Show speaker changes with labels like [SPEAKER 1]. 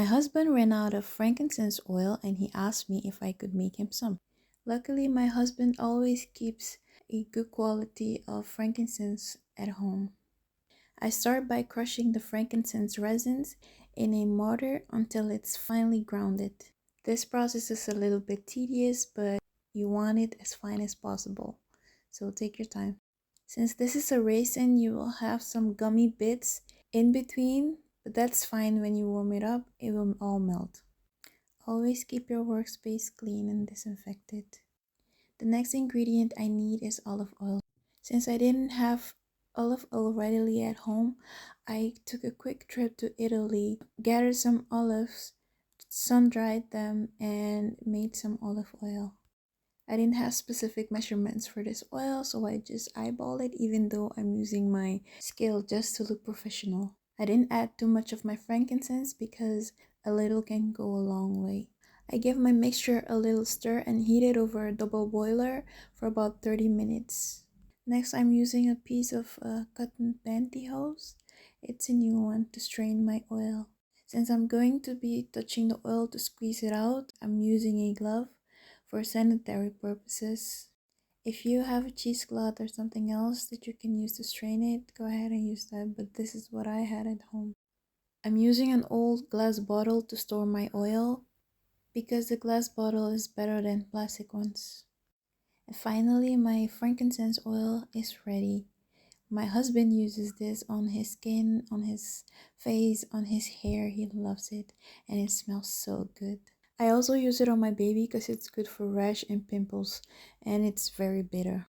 [SPEAKER 1] My husband ran out of frankincense oil and he asked me if I could make him some. Luckily, my husband always keeps a good quality of frankincense at home. I start by crushing the frankincense resins in a mortar until it's finely grounded. This process is a little bit tedious, but you want it as fine as possible, so take your time. Since this is a raisin, you will have some gummy bits in between, but that's fine. When you warm it up, it will all melt. Always keep your workspace clean and disinfected. The next ingredient I need is olive oil. Since I didn't have olive oil readily at home, I took a quick trip to Italy, gathered some olives, sun-dried them, and made some olive oil. I didn't have specific measurements for this oil, so I just eyeballed it even though I'm using my scale just to look professional. I didn't add too much of my frankincense because a little can go a long way. I give my mixture a little stir and heat it over a double boiler for about 30 minutes. Next, I'm using a piece of cotton pantyhose. It's a new one to strain my oil. Since I'm going to be touching the oil to squeeze it out, I'm using a glove for sanitary purposes. If you have a cheesecloth or something else that you can use to strain it, go ahead and use that, but this is what I had at home. I'm using an old glass bottle to store my oil because the glass bottle is better than plastic ones. And finally, my frankincense oil is ready. My husband uses this on his skin, on his face, on his hair. He loves it and it smells so good. I also use it on my baby because it's good for rash and pimples and it's very bitter.